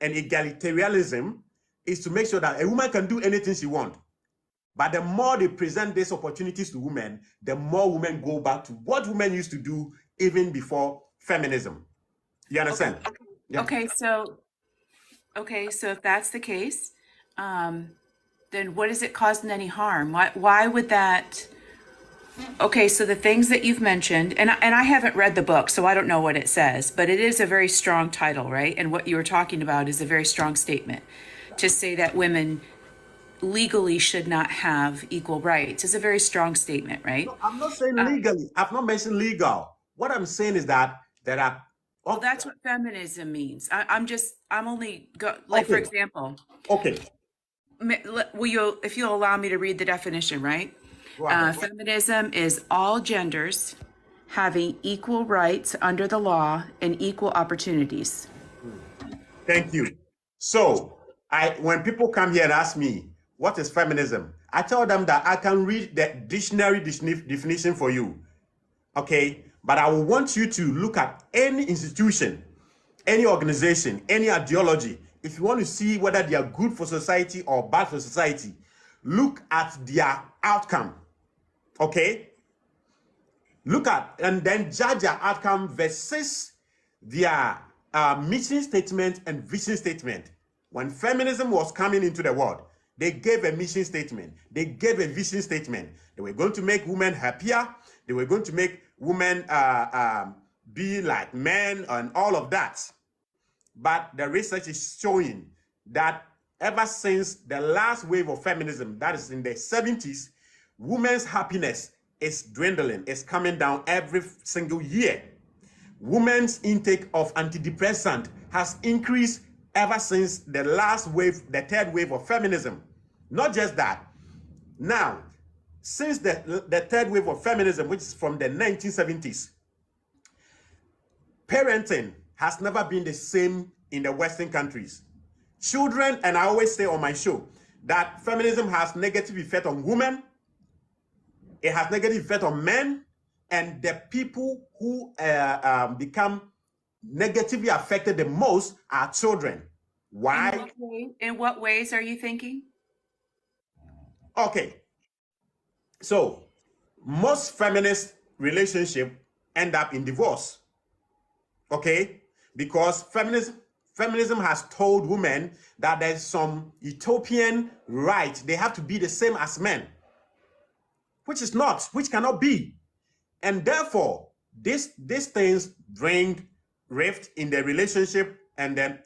and egalitarianism is to make sure that a woman can do anything she wants. But the more they present these opportunities to women, the more women go back to what women used to do even before feminism. You understand? Okay. Yeah. Okay, so if that's the case, then what is it causing any harm? Why would that? Okay, so the things that you've mentioned, and I haven't read the book, so I don't know what it says, but it is a very strong title, right? And what you were talking about is a very strong statement to say that women legally should not have equal rights. It's a very strong statement, right? No, I'm not saying legally. I've not mentioned legal. What I'm saying is that there are. Well, that's what feminism means. For example. Okay. If you'll allow me to read the definition, right? Feminism is all genders having equal rights under the law and equal opportunities. Thank you. So, when people come here and ask me, what is feminism? I tell them that I can read the dictionary definition for you. Okay? But I will want you to look at any institution, any organization, any ideology. If you want to see whether they are good for society or bad for society, look at their outcome. Okay? Look at and then judge their outcome versus their mission statement and vision statement. When feminism was coming into the world, they gave a mission statement. They gave a vision statement. They were going to make women happier. They were going to make women be like men and all of that. But the research is showing that ever since the last wave of feminism, that is in the 70s, women's happiness is dwindling, is coming down every single year. Women's intake of antidepressant has increased ever since the last wave, the third wave of feminism. Not just that. Now, since the third wave of feminism, which is from the 1970s, parenting has never been the same in the Western countries. Children, and I always say on my show, that feminism has negative effect on women, it has negative effect on men, and the people who become negatively affected the most are children. Why? In what ways are you thinking? Okay. So, most feminist relationships end up in divorce. Okay? Because feminism has told women that there's some utopian right. They have to be the same as men. Which cannot be. And therefore, these things bring rift in the relationship, and then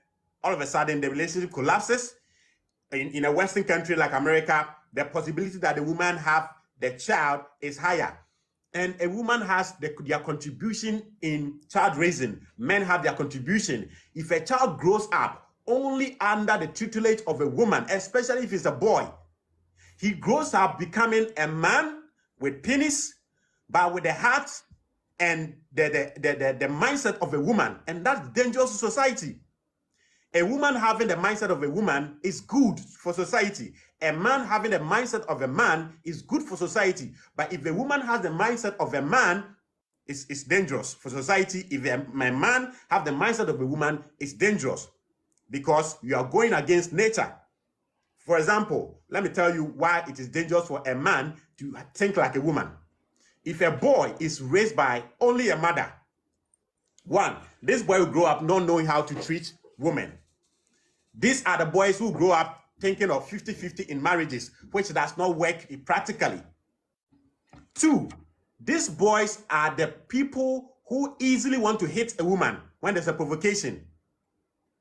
all of a sudden the relationship collapses. In a Western country like America, the possibility that the woman have the child is higher. And a woman has their contribution in child raising. Men have their contribution. If a child grows up only under the tutelage of a woman, especially if it's a boy, he grows up becoming a man with penis, but with the heart and the mindset of a woman. And that's dangerous to society. A woman having the mindset of a woman is good for society. A man having the mindset of a man is good for society. But if a woman has the mindset of a man, it's dangerous for society. If a man have the mindset of a woman, it's dangerous because you are going against nature. For example, let me tell you why it is dangerous for a man to think like a woman. If a boy is raised by only a mother, one, this boy will grow up not knowing how to treat women. These are the boys who grow up thinking of 50-50 in marriages, which does not work practically. Two, these boys are the people who easily want to hit a woman when there's a provocation.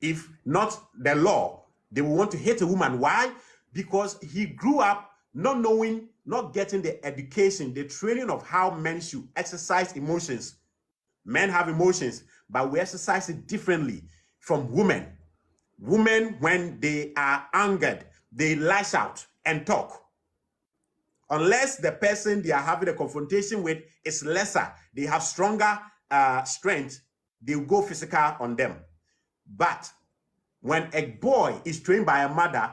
If not the law, they will want to hit a woman. Why? Because he grew up not knowing, not getting the education, the training of how men should exercise emotions. Men have emotions, but we exercise it differently from women. Women, when they are angered, they lash out and talk. Unless the person they are having a confrontation with is lesser, they have stronger strength, they will go physical on them. But when a boy is trained by a mother,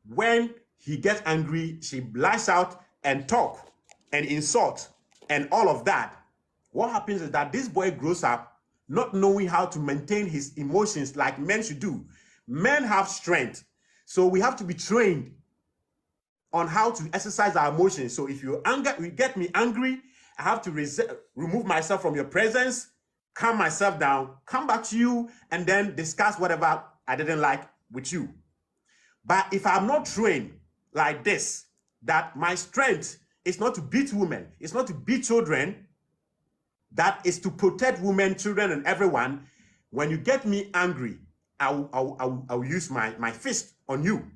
when he gets angry, she lash out and talk and insult and all of that. What happens is that this boy grows up not knowing how to maintain his emotions like men should do. Men have strength. So we have to be trained on how to exercise our emotions. So if you get me angry, I have to remove myself from your presence, calm myself down, come back to you, and then discuss whatever I didn't like with you. But if I'm not trained like this, that my strength is not to beat women, it's not to beat children, that is to protect women, children, and everyone. When you get me angry, I'll use my fist on you.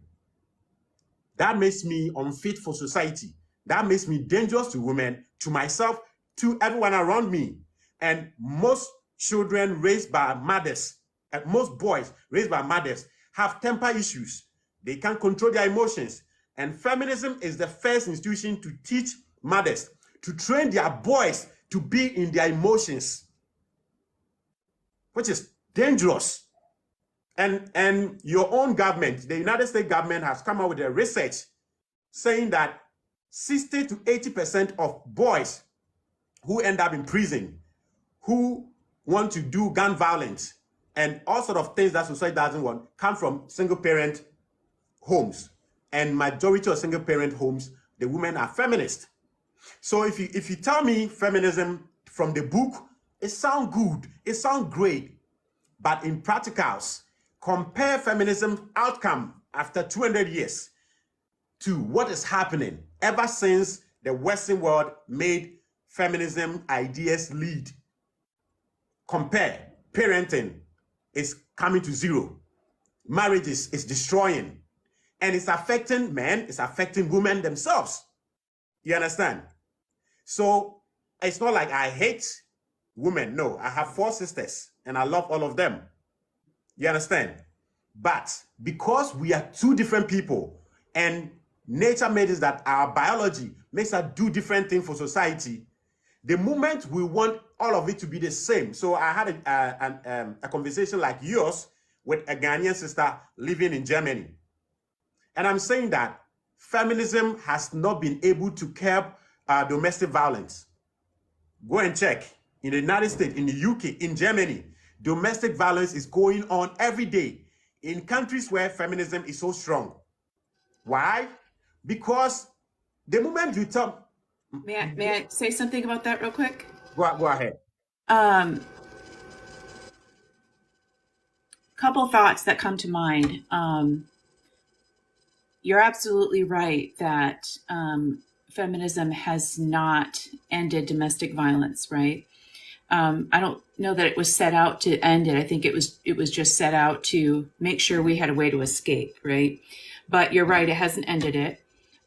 That makes me unfit for society. That makes me dangerous to women, to myself, to everyone around me. And most children raised by mothers, and most boys raised by mothers have temper issues. They can't control their emotions. And feminism is the first institution to teach mothers, to train their boys to be in their emotions, which is dangerous. And your own government, the United States government, has come out with a research saying that 60 to 80% of boys who end up in prison, who want to do gun violence and all sort of things that society doesn't want, come from single-parent homes. And majority of single-parent homes, the women are feminist. So if you tell me feminism from the book, it sounds good, it sounds great, but in practicals, compare feminism outcome after 200 years to what is happening ever since the Western world made feminism ideas lead. Compare. Parenting is coming to zero. Marriages is destroying. And it's affecting men, it's affecting women themselves. You understand? So it's not like I hate women. No, I have 4 sisters and I love all of them. You understand? But because we are 2 different people and nature made us that our biology makes us do different things for society, the moment we want all of it to be the same. So I had a conversation like yours with a Ghanaian sister living in Germany. And I'm saying that feminism has not been able to curb domestic violence. Go and check. In the United States, in the UK, in Germany, domestic violence is going on every day in countries where feminism is so strong. Why? Because the moment you tell... May I say something about that real quick? Go ahead. Couple thoughts that come to mind. You're absolutely right that feminism has not ended domestic violence, right? I don't know that it was set out to end it. I think it was just set out to make sure we had a way to escape, right? But you're right, it hasn't ended it.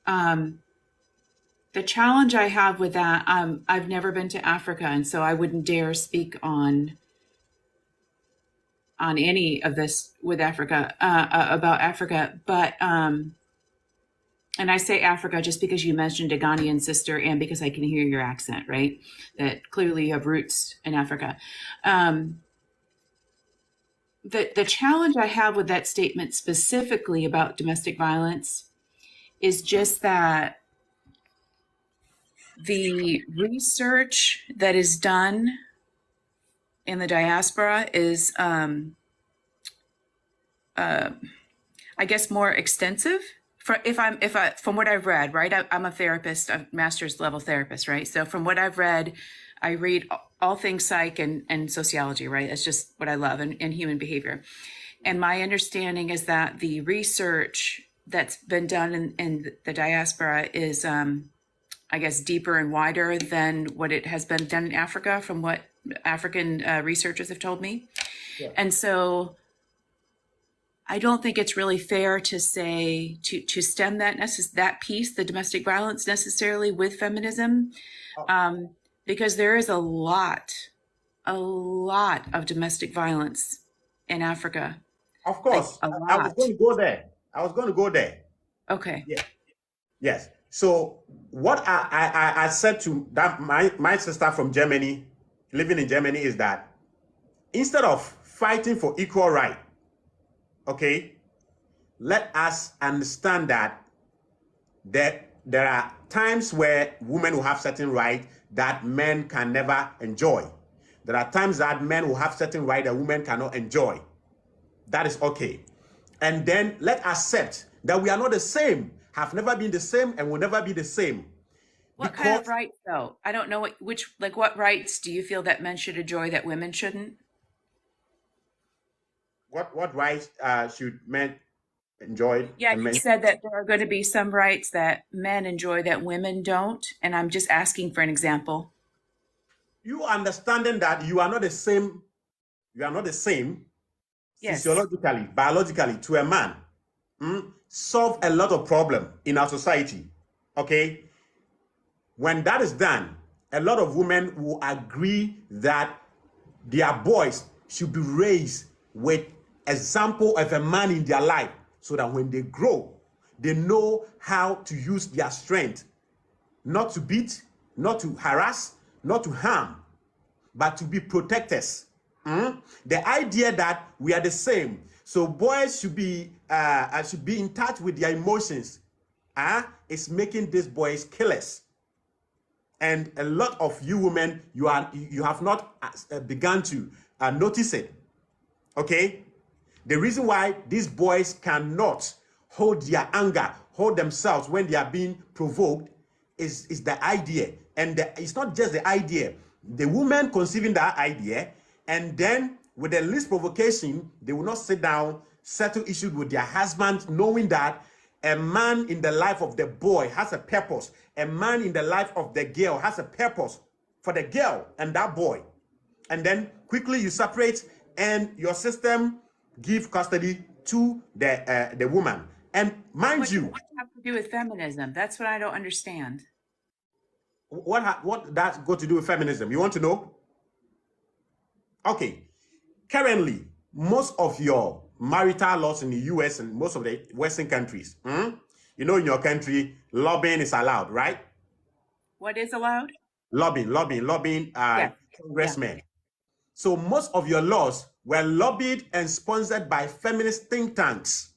The challenge I have with that, I've never been to Africa, and so I wouldn't dare speak on any of this with Africa, about Africa. But and I say Africa just because you mentioned a Ghanaian sister and because I can hear your accent, right? That clearly you have roots in Africa. The challenge I have with that statement specifically about domestic violence is just that the research that is done in the diaspora is, I guess, more extensive. From what I've read, right? I'm a therapist, a master's level therapist, right? So from what I've read, I read all things psych and sociology, right? It's just what I love, and human behavior. And my understanding is that the research that's been done in the diaspora is, I guess, deeper and wider than what it has been done in Africa, from what African researchers have told me. Yeah. And so I don't think it's really fair to say to stem that piece, the domestic violence, necessarily with feminism, because there is a lot of domestic violence in Africa. Of course, like I was going to go there. Okay. Yeah. Yes. So what I said to that my sister from Germany, living in Germany, is that instead of fighting for equal right, okay, let us understand that there are times where women will have certain rights that men can never enjoy. There are times that men will have certain rights that women cannot enjoy. That is okay. And then let's accept that we are not the same, have never been the same, and will never be the same. What kind of rights, though? I don't know what rights do you feel that men should enjoy that women shouldn't? What rights should men enjoy? Yeah, And you men, said that there are going to be some rights that men enjoy that women don't, and I'm just asking for an example. you understanding that you are not the same, Yes. physiologically, biologically to a man, solve a lot of problem in our society. Okay, when that is done, a lot of women will agree that their boys should be raised with example of a man in their life, so that when they grow, they know how to use their strength, not to beat, not to harass, not to harm, but to be protectors. The idea that we are the same, so boys should be in touch with their emotions, is making these boys killers. And a lot of you women, you have not begun to notice it. Okay, the reason why these boys cannot hold their anger, hold themselves when they are being provoked, is the idea. And it's not just the idea. The woman conceiving that idea, and then with the least provocation, they will not sit down, settle issues with their husband, knowing that a man in the life of the boy has a purpose. A man in the life of the girl has a purpose for the girl and that boy. And then quickly you separate, and your system give custody to the woman. And mind you, What does it have to do with feminism? That's what I don't understand. what that's got to do with feminism? You want to know? Okay, currently, most of your marital laws in the US and most of the Western countries, in your country, lobbying is allowed, right? What is allowed? Lobbying Yeah. congressmen. Yeah. So most of your laws were lobbied and sponsored by feminist think tanks.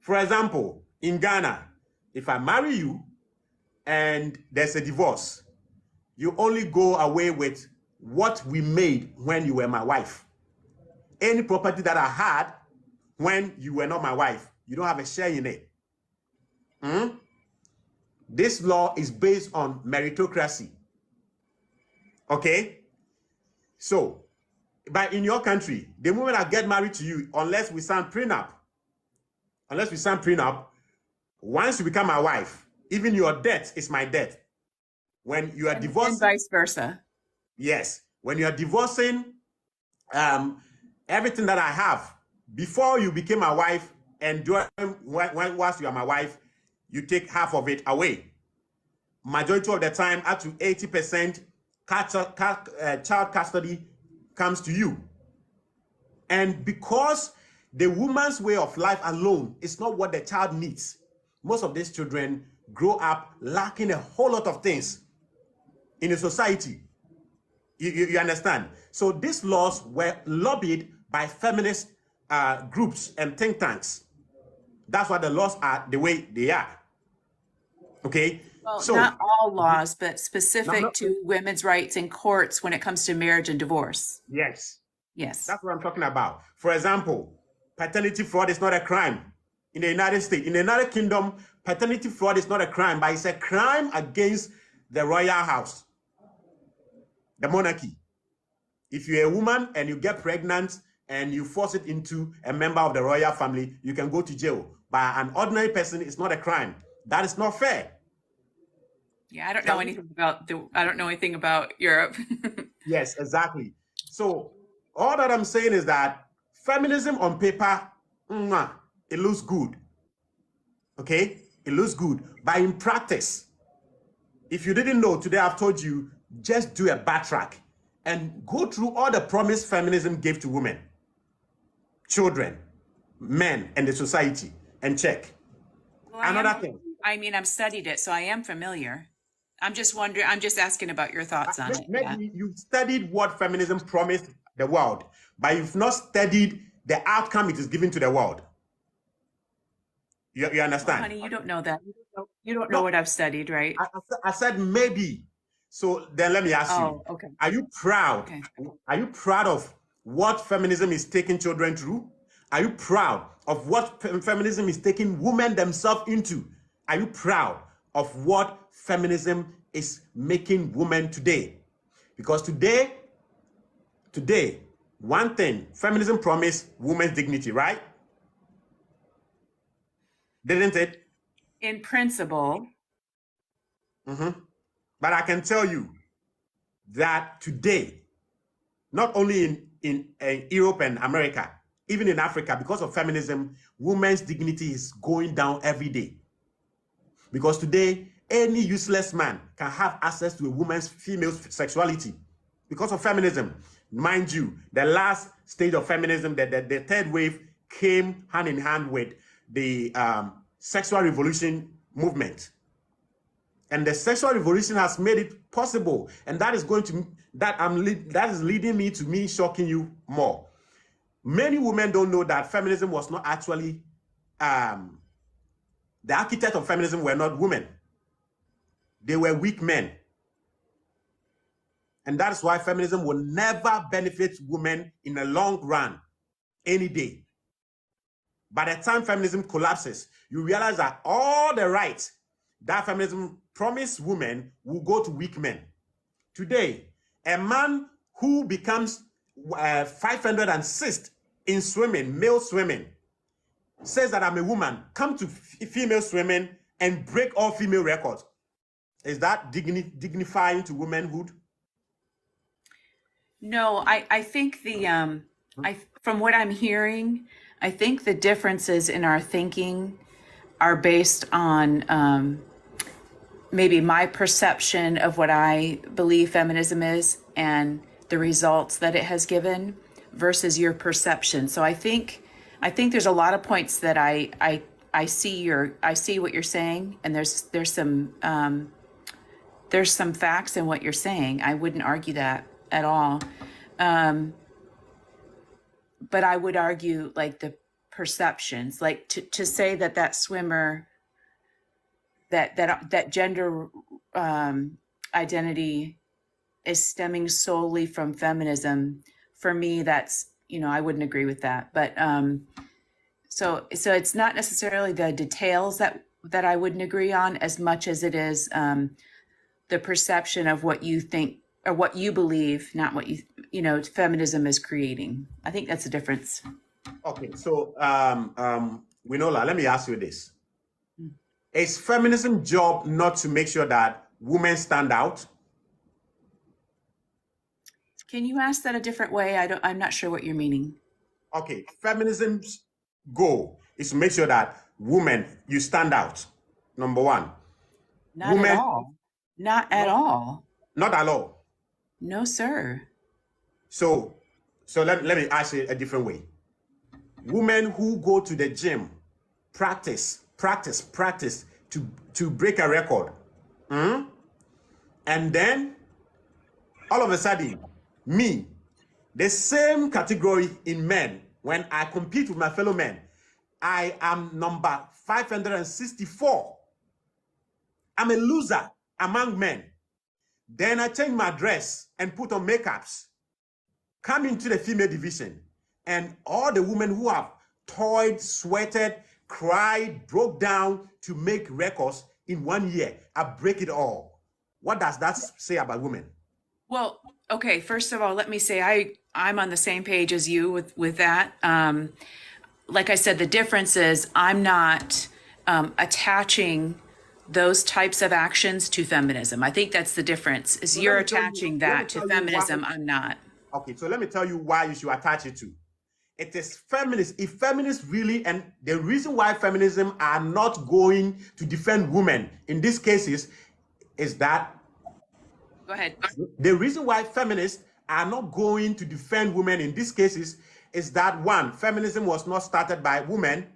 For example, in Ghana, if I marry you and there's a divorce, you only go away with what we made when you were my wife. Any property that I had when you were not my wife, you don't have a share in it. This law is based on meritocracy. Okay? So, but in your country, the moment I get married to you, unless we sign prenup, once you become my wife, even your debt is my debt. When you are divorcing, and vice versa. Yes, when you are divorcing, everything that I have before you became my wife, and whilst you are my wife, you take half of it away. Majority of the time, up to 80%, child custody comes to you. And because the woman's way of life alone is not what the child needs, most of these children grow up lacking a whole lot of things in a society. You understand? So these laws were lobbied by feminist groups and think tanks. That's why the laws are the way they are. Okay? Well, so not all laws, but specific to women's rights in courts when it comes to marriage and divorce. Yes. Yes. That's what I'm talking about. For example, paternity fraud is not a crime in the United States. In the United Kingdom, paternity fraud is not a crime, but it's a crime against the royal house, the monarchy. If you're a woman and you get pregnant and you force it into a member of the royal family, you can go to jail. But an ordinary person, it's not a crime. That is not fair. Yeah, I don't know anything about Europe. Yes, exactly. So all that I'm saying is that feminism on paper, it looks good. Okay? It looks good. But in practice, if you didn't know, today I've told you, just do a backtrack and go through all the promise feminism gave to women, children, men, and the society, and check. Well, Another thing. I've studied it, so I am familiar. I'm just wondering, I'm just asking about your thoughts on it. Maybe you've studied what feminism promised the world, but you've not studied the outcome it is giving to the world. You understand? Well, honey, you don't know that. You don't know what I've studied, right? I said maybe. So then let me ask you, okay. Are you proud? Okay. Are you proud of what feminism is taking children through? Are you proud of what feminism is taking women themselves into? Are you proud of what feminism is making women today? Because today, one thing, feminism promised women's dignity, right? Didn't it? In principle. But I can tell you that today, not only in Europe and America, even in Africa, because of feminism, women's dignity is going down every day. Because today, any useless man can have access to a woman's female sexuality because of feminism. Mind you, the last stage of feminism, the third wave, came hand in hand with the sexual revolution movement. And the sexual revolution has made it possible. And that is going to, that is leading me to me shocking you more. Many women don't know that feminism was not actually, the architect of feminism were not women. They were weak men. And that's why feminism will never benefit women in the long run, any day. By the time feminism collapses, you realize that all the rights that feminism promised women will go to weak men. Today, a man who becomes 506th in swimming, male swimming, says that I'm a woman, come to female swimming and break all female records. Is that dignifying to womanhood? No, I think the from what I'm hearing, I think the differences in our thinking are based on maybe my perception of what I believe feminism is and the results that it has given versus your perception. So I think there's a lot of points that I see what you're saying, and there's some facts in what you're saying. I wouldn't argue that at all. But I would argue like the perceptions, like to say that swimmer, that gender identity is stemming solely from feminism. For me, that's, I wouldn't agree with that. But so it's not necessarily the details that I wouldn't agree on as much as it is the perception of what you think or what you believe, not what feminism is creating. I think that's the difference. Okay, so Winola, let me ask you this. Is feminism job not to make sure that women stand out? Can you ask that a different way? I'm not sure what you're meaning. Okay, feminism's goal is to make sure that women, you stand out. Number one. Not at all. Not at all. Not at all. No, sir. So let me ask you a different way. Women who go to the gym, practice to break a record. And then all of a sudden, me, the same category in men, when I compete with my fellow men, I am number 564. I'm a loser among men. Then I change my dress and put on makeups, come into the female division, and all the women who have toiled, sweated, cried, broke down to make records in 1 year, I break it all. What does that say about women? Well, okay, first of all, let me say I'm on the same page as you with that. Like I said, the difference is I'm not attaching those types of actions to feminism. I think that's the difference, is you're attaching that to feminism, I'm not. Okay, so let me tell you why you should attach it to. It is feminist. If feminists really, and the reason why feminism are not going to defend women in these cases is that. Go ahead. The reason why feminists are not going to defend women in these cases is that, one, feminism was not started by women,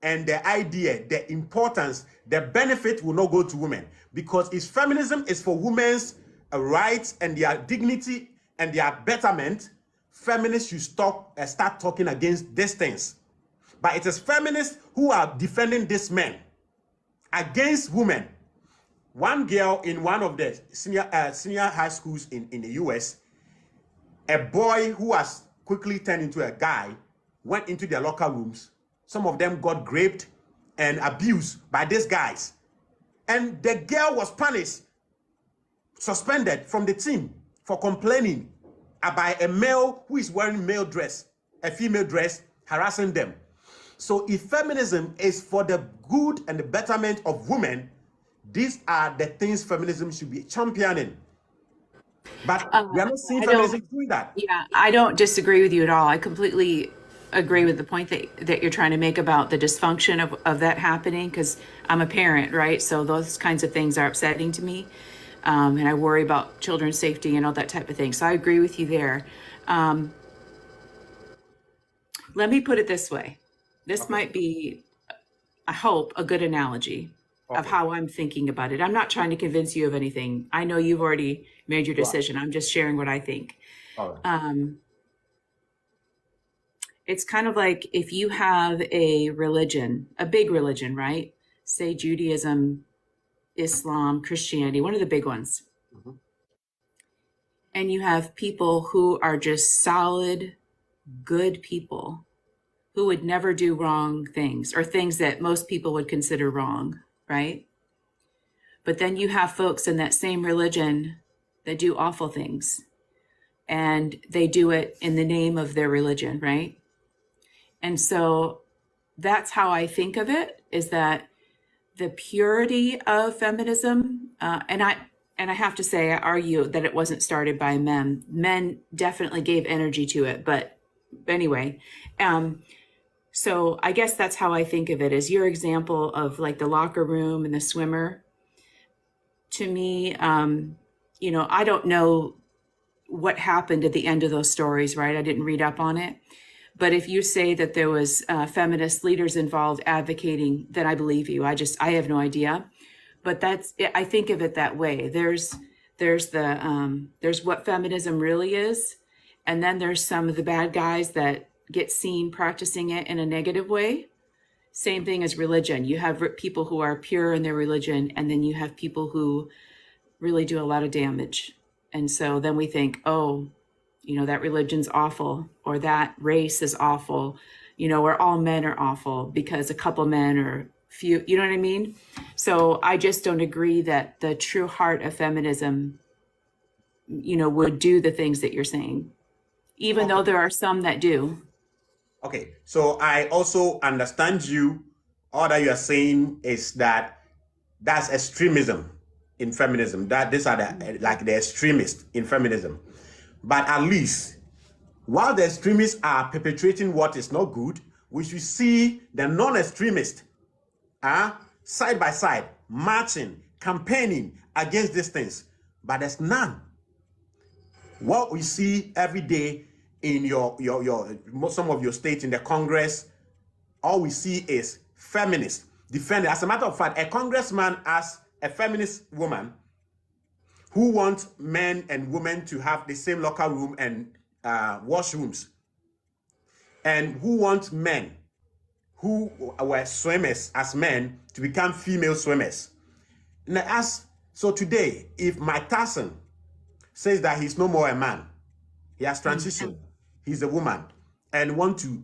and the idea, the importance, the benefit will not go to women. Because if feminism is for women's rights and their dignity and their betterment, feminists should start talking against these things. But it is feminists who are defending these men against women. One girl in one of the senior high schools in the US, a boy who has quickly turned into a guy, went into their locker rooms. Some of them got raped and abused by these guys. And the girl was punished, suspended from the team for complaining about a male who is wearing male dress, a female dress, harassing them. So if feminism is for the good and the betterment of women, these are the things feminism should be championing. But we are not seeing feminism doing that. Yeah, I don't disagree with you at all. I completely agree with the point that you're trying to make about the dysfunction of that happening, because I'm a parent, right? So those kinds of things are upsetting to me. And I worry about children's safety and all that type of thing. So I agree with you there. Let me put it this way. This might be, I hope, a good analogy of how I'm thinking about it. I'm not trying to convince you of anything. I know you've already made your decision. I'm just sharing what I think. It's kind of like if you have a religion, a big religion, right? Say Judaism, Islam, Christianity, one of the big ones. And you have people who are just solid, good people who would never do wrong things or things that most people would consider wrong, right? But then you have folks in that same religion that do awful things, and they do it in the name of their religion, right? And so that's how I think of it, is that the purity of feminism, and I have to say, I argue that it wasn't started by men. Men definitely gave energy to it, but anyway, so I guess that's how I think of it, is your example of like the locker room and the swimmer. To me, I don't know what happened at the end of those stories, right? I didn't read up on it. But if you say that there was feminist leaders involved advocating, then I believe you. I have no idea. But I think of it that way. There's what feminism really is. And then there's some of the bad guys that get seen practicing it in a negative way. Same thing as religion. You have people who are pure in their religion, and then you have people who really do a lot of damage. And so then we think, oh, that religion's awful, or that race is awful, or all men are awful because a couple men or few, you know what I mean? So I just don't agree that the true heart of feminism, would do the things that you're saying, even though there are some that do. Okay, so I also understand you. All that you are saying is that that's extremism in feminism. That these are the extremists in feminism. But at least, while the extremists are perpetrating what is not good, we should see the non-extremists side by side, marching, campaigning against these things. But there's none. What we see every day in some of your states in the Congress, all we see is feminists defending. As a matter of fact, a congressman as a feminist woman who wants men and women to have the same locker room and washrooms, and who wants men who were swimmers as men to become female swimmers. So today, if Mike Tyson says that he's no more a man, he has transitioned, he's a woman, and want to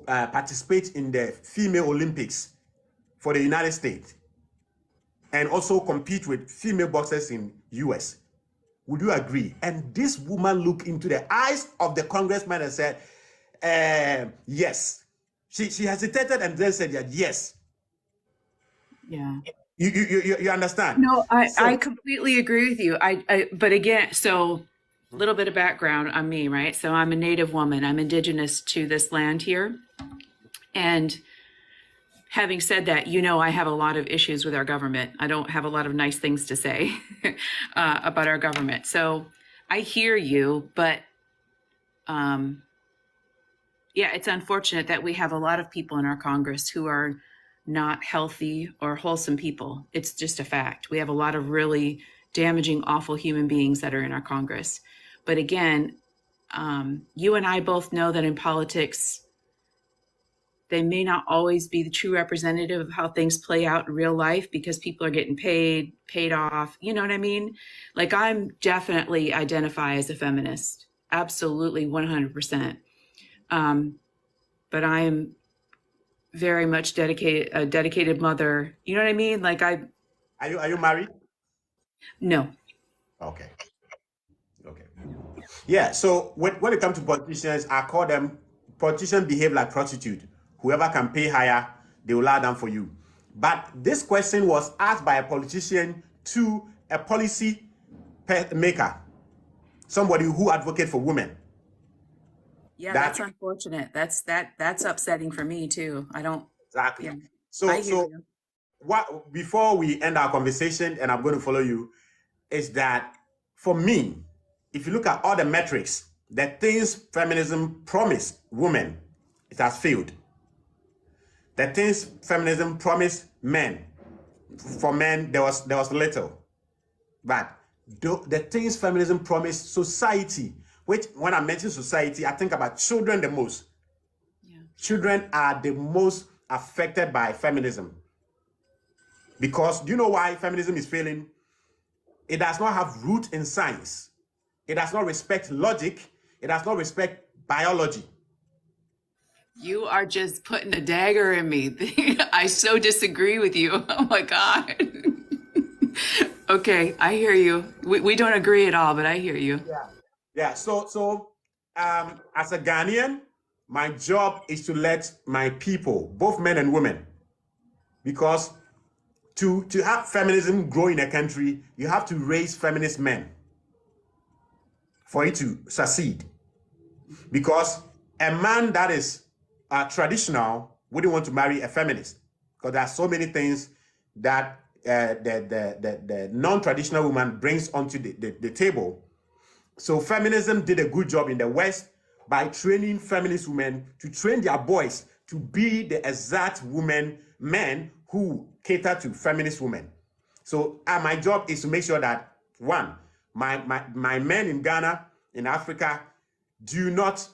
participate in the female Olympics for the United States, and also compete with female boxers in US. Would you agree? And this woman looked into the eyes of the congressman and said, yes. She hesitated and then said, yes. Yeah. You understand? No, I completely agree with you. But again, so a little bit of background on me, right? So I'm a Native woman. I'm indigenous to this land here. And having said that, I have a lot of issues with our government. I don't have a lot of nice things to say about our government. So I hear you, but it's unfortunate that we have a lot of people in our Congress who are not healthy or wholesome people. It's just a fact. We have a lot of really damaging, awful human beings that are in our Congress. But again, you and I both know that in politics, they may not always be the true representative of how things play out in real life, because people are getting paid off. You know what I mean? Like, I'm definitely identify as a feminist. Absolutely, 100%. but I am very much a dedicated mother. You know what I mean? Like Are you married? no. Okay. Okay. Yeah. So when it comes to politicians, I call them politicians behave like prostitute. Whoever can pay higher, they will lie down for you. But this question was asked by a politician to a policy maker, somebody who advocates for women. Yeah, That that's unfortunate. That's upsetting for me too. I don't, exactly. yeah, I So hear so you. what before we end our conversation, and I'm going to follow you, is that for me, if you look at all the metrics, the things feminism promised women, it has failed. The things feminism promised men, for men, there was little. But the things feminism promised society, which when I mention society, I think about children the most. Yeah. Children are the most affected by feminism. Because do you know why feminism is failing? It does not have root in science. It does not respect logic. It does not respect biology. You are just putting a dagger in me. I so disagree with you. Oh my God. Okay, I hear you. We don't agree at all, but I hear you. Yeah. So as a Ghanaian, my job is to let my people, both men and women, because to have feminism grow in a country, you have to raise feminist men for it to succeed. Because a man that is traditional wouldn't want to marry a feminist, because there are so many things that the non-traditional woman brings onto the table. So feminism did a good job in the West by training feminist women to train their boys to be the exact men who cater to feminist women. So my job is to make sure that, one, my men in Ghana, in Africa, do not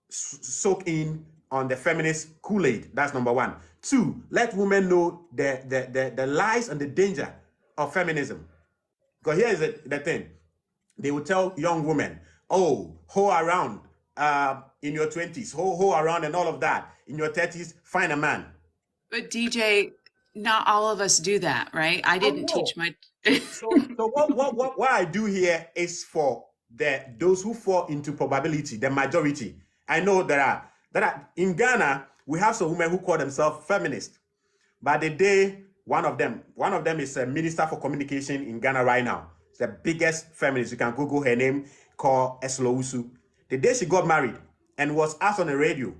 soak in on the feminist Kool-Aid. That's number one. Two, let women know the lies and the danger of feminism. Because here is the thing. They will tell young women, oh, hoe around in your 20s, hoe around and all of that. In your 30s, find a man. But DJ, not all of us do that, right? I I didn't teach know. my. So what I do here is for those who fall into probability, the majority. I know there are in Ghana, we have some women who call themselves feminists. But the day one of them is a minister for communication in Ghana right now. It's the biggest feminist. You can Google her name, called Eslousu. The day she got married and was asked on the radio,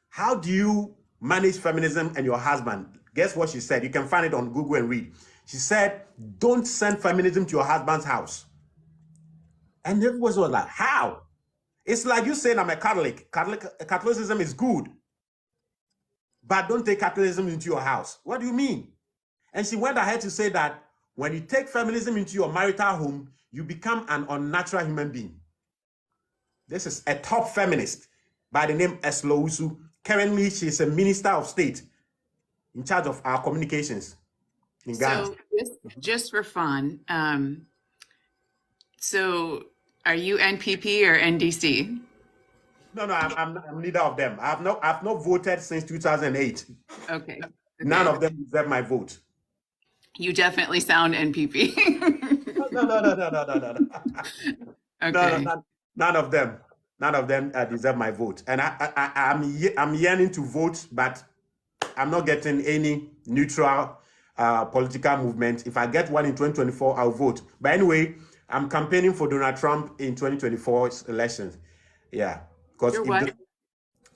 how do you manage feminism and your husband? Guess what she said? You can find it on Google and read. She said, don't send feminism to your husband's house. And everybody was like, how? It's like you saying I'm a Catholic. Catholicism is good, but don't take Catholicism into your house. What do you mean? And she went ahead to say that when you take feminism into your marital home, you become an unnatural human being. This is a top feminist by the name Eslousu. Currently, she's a minister of state in charge of our communications in Ghana. So just for fun, so are you NPP or NDC? No, I'm neither of them. I've not voted since 2008. Okay. None Okay. of them deserve my vote. You definitely sound NPP. No. Okay. None of them. None of them deserve my vote. And I'm yearning to vote, but I'm not getting any neutral political movement. If I get one in 2024, I'll vote. But anyway, I'm campaigning for Donald Trump in 2024 elections. Yeah, because You're what?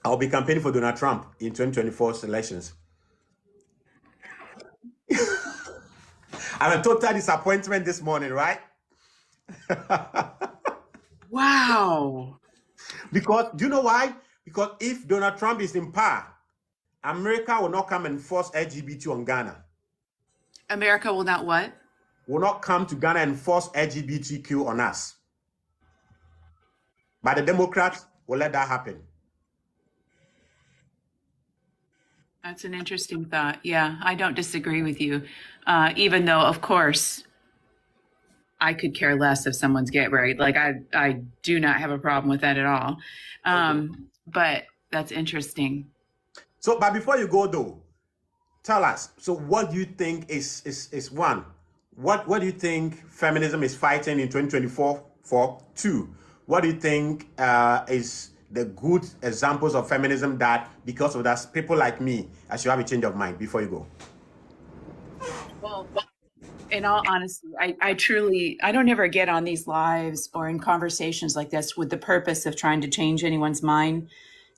I'll be campaigning for Donald Trump in 2024 elections. I'm a total disappointment this morning, right? Wow. Because do you know why? Because if Donald Trump is in power, America will not come and force LGBT on Ghana. America will not what? Will not come to Ghana and force LGBTQ on us. But the Democrats will let that happen. That's an interesting thought. Yeah, I don't disagree with you. Even though, of course, I could care less if someone's gay, right? Like I do not have a problem with that at all. But that's interesting. So, but before you go though, tell us. So, what do you think is one? What do you think feminism is fighting in 2024 for? Two, what do you think is the good examples of feminism that, because of that, people like me, I should have a change of mind before you go? Well, in all honesty, I don't ever get on these lives or in conversations like this with the purpose of trying to change anyone's mind.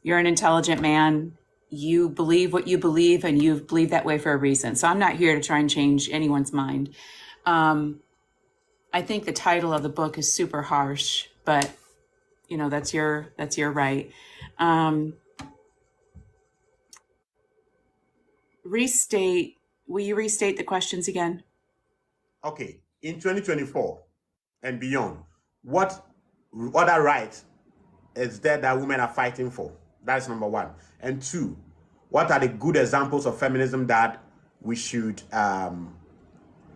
You're an intelligent man. You believe what you believe, and you believe that way for a reason. So I'm not here to try and change anyone's mind. I think the title of the book is super harsh, but that's your right. Will you restate the questions again? Okay, in 2024 and beyond, what other rights is there that women are fighting for? That's number one. And two, what are the good examples of feminism that we should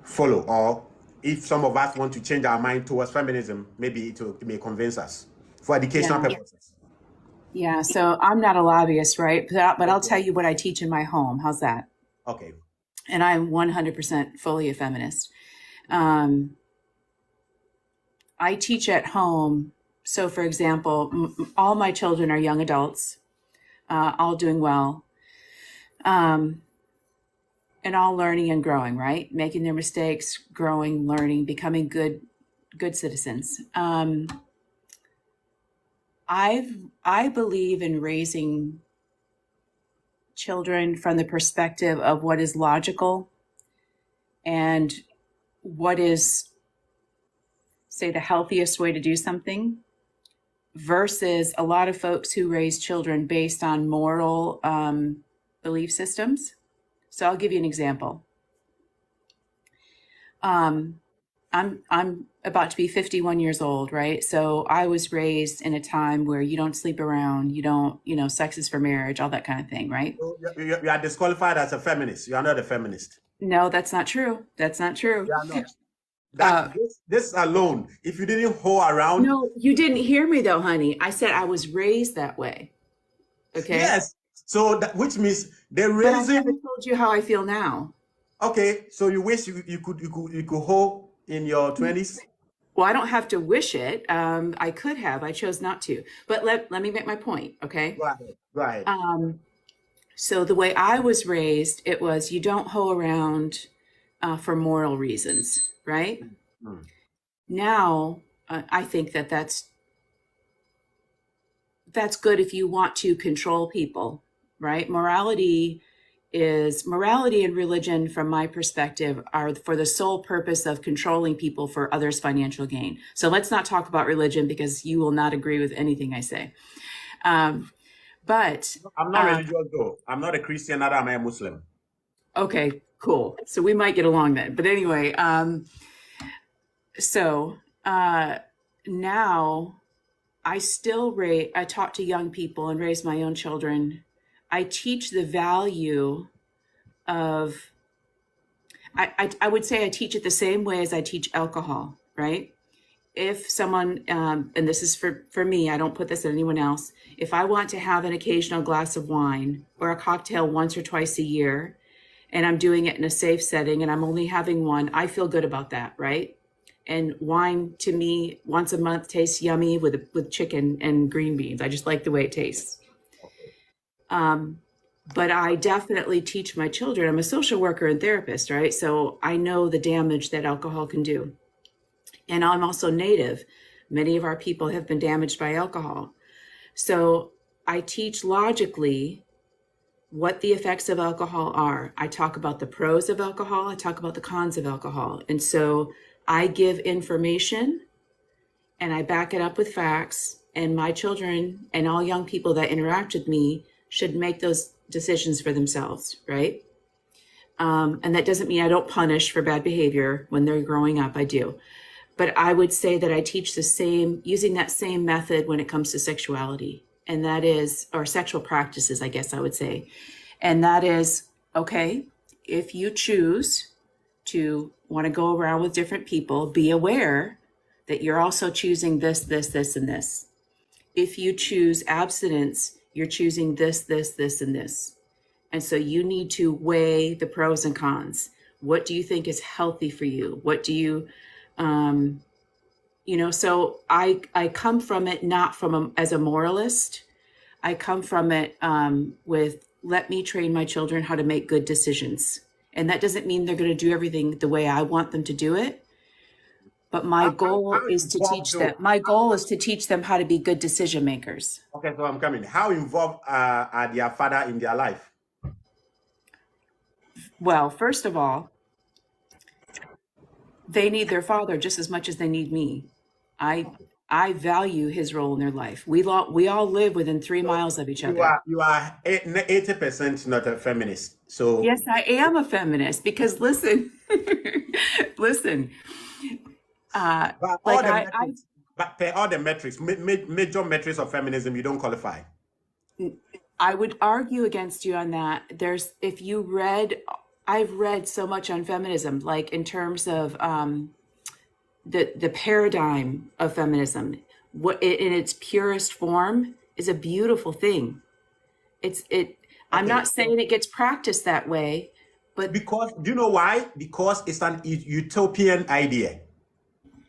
follow? Or if some of us want to change our mind towards feminism, maybe it may convince us for educational purposes. Yeah, so I'm not a lobbyist, right? But I'll tell you what I teach in my home. How's that? Okay. And I'm 100% fully a feminist. I teach at home. So, for example, all my children are young adults, all doing well, and all learning and growing, right? Making their mistakes, growing, learning, becoming good citizens. I believe in raising children from the perspective of what is logical and what is, say, the healthiest way to do something, versus a lot of folks who raise children based on moral belief systems. So I'll give you an example. I'm about to be 51 years old, right? So I was raised in a time where you don't sleep around, you don't, sex is for marriage, all that kind of thing, right? So you are disqualified as a feminist. You are not a feminist. No, that's not true. That's not true. You are not. This alone, if you didn't hold around. No, you didn't hear me though, honey. I said I was raised that way. Okay. Yes. So which means they're But I raising. never told you how I feel now. Okay, so you wish you could hold in your 20s? Well, I don't have to wish it. I could have. I chose not to. But let me make my point, okay? Right. So the way I was raised, it was you don't hoe around for moral reasons, right? Mm. Now, I think that's good if you want to control people, right? Morality and religion, from my perspective, are for the sole purpose of controlling people for others' financial gain. So let's not talk about religion, because you will not agree with anything I say. But I'm not religious though. I'm not a Christian, neither am I a Muslim. Okay, cool. So we might get along then. But anyway, now I talk to young people and raise my own children. I teach the value of, I would say I teach it the same way as I teach alcohol, right? If someone, and this is for me, I don't put this on anyone else. If I want to have an occasional glass of wine or a cocktail once or twice a year, and I'm doing it in a safe setting and I'm only having one, I feel good about that, right? And wine to me once a month tastes yummy with chicken and green beans. I just like the way it tastes. But I definitely teach my children. I'm a social worker and therapist, right? So I know the damage that alcohol can do. And I'm also Native. Many of our people have been damaged by alcohol. So I teach logically what the effects of alcohol are. I talk about the pros of alcohol. I talk about the cons of alcohol. And so I give information and I back it up with facts. And my children and all young people that interact with me should make those decisions for themselves, right? And that doesn't mean I don't punish for bad behavior when they're growing up. I do. But I would say that I teach using that same method when it comes to sexuality. And that is, or sexual practices, I guess I would say. And that is, okay, if you choose to want to go around with different people, be aware that you're also choosing this, and this. If you choose abstinence, you're choosing this, and this. And so you need to weigh the pros and cons. What do you think is healthy for you? What do you, so I come from it not as a moralist. I come from it with let me train my children how to make good decisions. And that doesn't mean they're going to do everything the way I want them to do it. But my goal is to teach them. My goal is to teach them how to be good decision makers. Okay, so I'm coming. How involved are their father in their life? Well, first of all, they need their father just as much as they need me. I value his role in their life. We all live within 3 miles of each other. You are 80% not a feminist. So yes, I am a feminist because listen, listen. But all the metrics, major metrics of feminism, you don't qualify. I would argue against you on that. I've read so much on feminism, like in terms of the paradigm of feminism, what in its purest form is a beautiful thing. I'm not saying it gets practiced that way, but because do you know why? Because it's an utopian idea.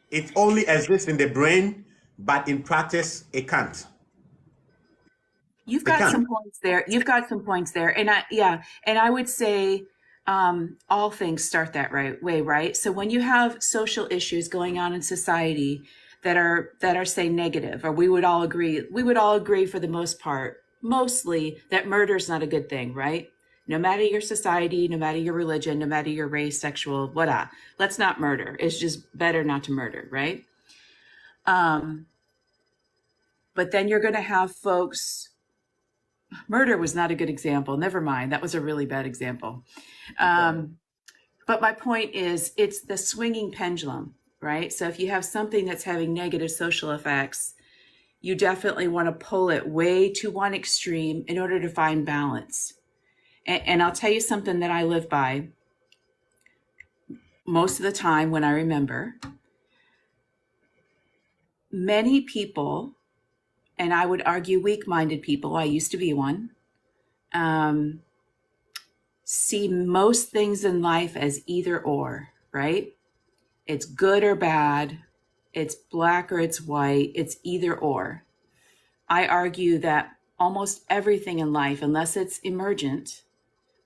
It only exists in the brain, but in practice, it can't. You've got some points there. And I would say all things start that way, right? So when you have social issues going on in society that are say negative, or we would all agree for the most part, mostly that murder is not a good thing, right? No matter your society, no matter your religion, no matter your race, sexual, whatever, let's not murder. It's just better not to murder, right? But then you're going to have folks. Murder was not a good example. Never mind. That was a really bad example. But my point is, it's the swinging pendulum, right? So if you have something that's having negative social effects, you definitely want to pull it way to one extreme in order to find balance. And I'll tell you something that I live by most of the time when I remember. Many people, and I would argue weak-minded people, I used to be one, see most things in life as either or, right? It's good or bad, it's black or it's white, it's either or. I argue that almost everything in life, unless it's emergent,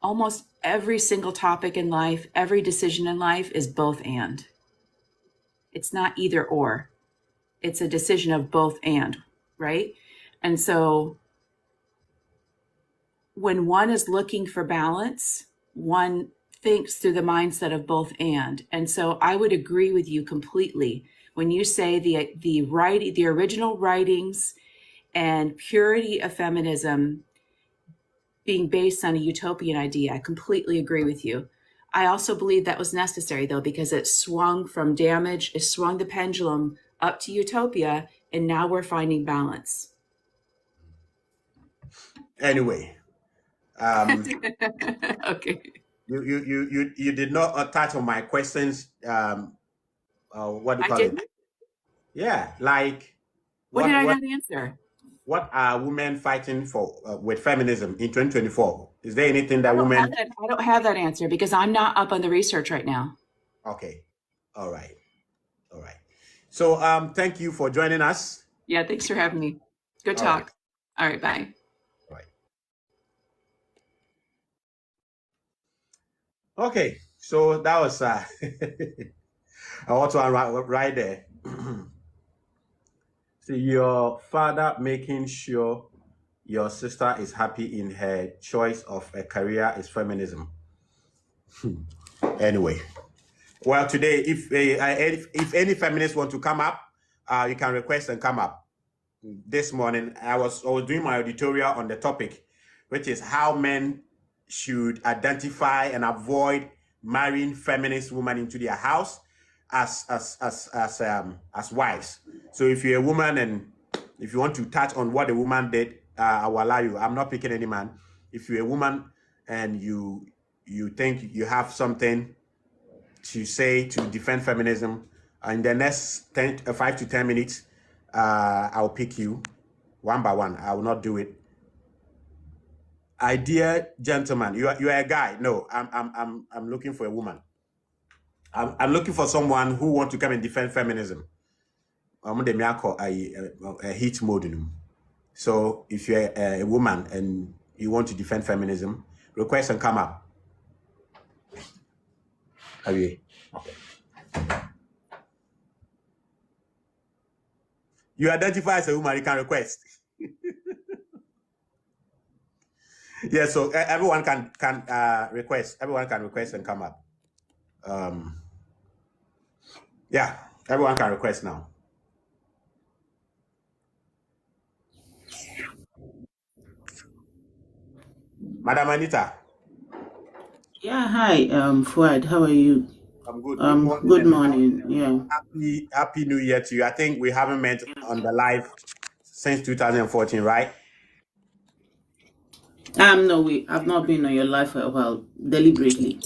almost every single topic in life, every decision in life is both and. It's not either or. It's a decision of both and, right? And so when one is looking for balance, one thinks through the mindset of both and. And so I would agree with you completely when you say the original writings and purity of feminism being based on a utopian idea. I completely agree with you. I also believe that was necessary, though, because it swung from damage, it swung the pendulum up to utopia, and now we're finding balance. Anyway, okay. You did not touch on my questions. What do you call it? Yeah, like what did I not answer? What are women fighting for with feminism in 2024? Is there anything that women? I don't have that answer because I'm not up on the research right now. Okay, all right. So thank you for joining us. Yeah, thanks for having me. Good talk. All right, bye. Right. Okay, so that was I want to right there. See, your father making sure your sister is happy in her choice of a career is feminism. Anyway, well, today, if any feminists want to come up, you can request and come up. This morning, I was doing my editorial on the topic, which is how men should identify and avoid marrying feminist women into their house as wives. So if you're a woman and if you want to touch on what the woman did, I will allow you. I'm not picking any man. If you're a woman and you think you have something to say to defend feminism, in the next 5 to 10 minutes, I'll pick you one by one. I will not do it Dear gentleman, you are a guy. No, I'm looking for a woman. I'm looking for someone who wants to come and defend feminism. I'm a heat mode. So if you're a woman and you want to defend feminism, request and come up. Okay. You identify as a woman, you can request. Yeah, so everyone can request. Everyone can request and come up. Yeah, everyone can request now. Madam Anita. Yeah, hi, Fuad, how are you? I'm good. Good morning. Yeah. Happy New Year to you. I think we haven't met on the live since 2014, right? No, I've not been on your live for a while, deliberately.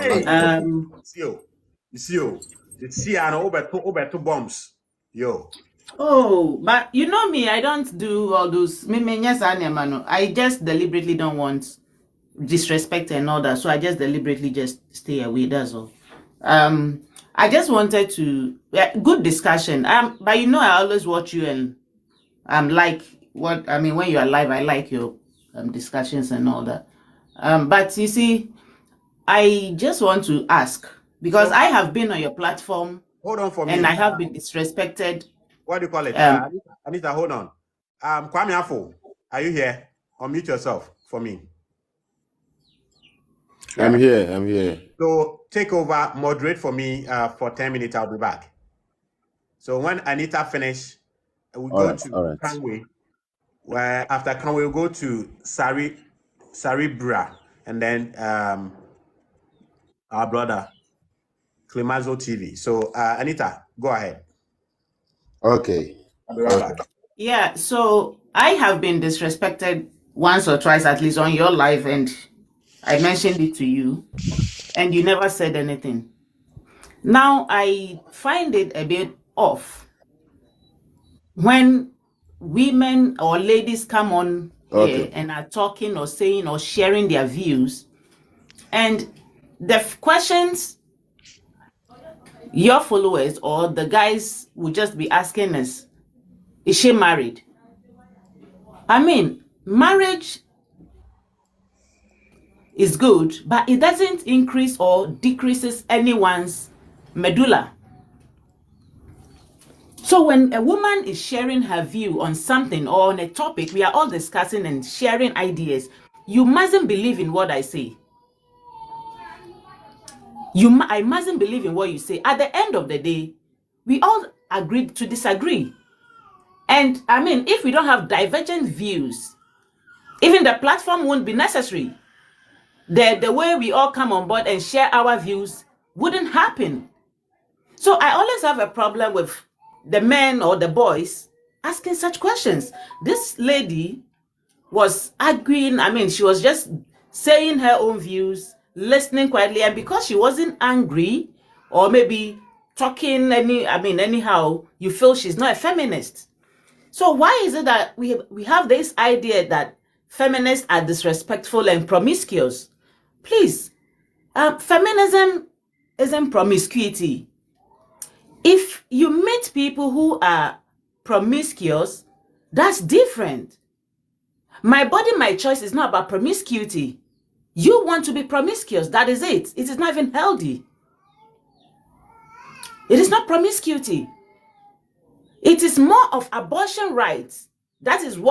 Hey, you see, I know over two bombs. Yo. Oh, but you know me, I don't do all those. I just deliberately don't want disrespect and all that, so I just deliberately just stay away. That's all. I just wanted to good discussion. But you know, I always watch you and like what I mean when you are live. I like your discussions and all that. But you see, I just want to ask because I have been on your platform. Hold on for me. And I have been disrespected. What do you call it? Anita, hold on. Kwame Afo, are you here? Unmute yourself for me. I'm here. So take over, moderate for me for 10 minutes. I'll be back. So when Anita finish, we go to Conway. Where after Conway, we'll go to Sari Bra, and then our brother Klimazo TV. So Anita, go ahead. Okay. I'll be right back. Yeah, so I have been disrespected once or twice at least on your live, and I mentioned it to you, and you never said anything. Now I find it a bit off when women or ladies come on here and are talking or saying or sharing their views, and the questions your followers or the guys will just be asking us, is she married? I mean, marriage is good, but it doesn't increase or decreases anyone's medulla. So when a woman is sharing her view on something or on a topic, we are all discussing and sharing ideas, you mustn't believe in what I say. I mustn't believe in what you say. At the end of the day, we all agreed to disagree. And I mean, if we don't have divergent views, even the platform won't be necessary. The way we all come on board and share our views wouldn't happen. So I always have a problem with the men or the boys asking such questions. This lady was arguing, I mean, she was just saying her own views, listening quietly, and because she wasn't angry or maybe talking anyhow, you feel she's not a feminist. So why is it that we have this idea that feminists are disrespectful and promiscuous? Please, feminism isn't promiscuity. If you meet people who are promiscuous, that's different. My body, my choice is not about promiscuity. You want to be promiscuous, that is it. It is not even healthy. It is not promiscuity. It is more of abortion rights. That is what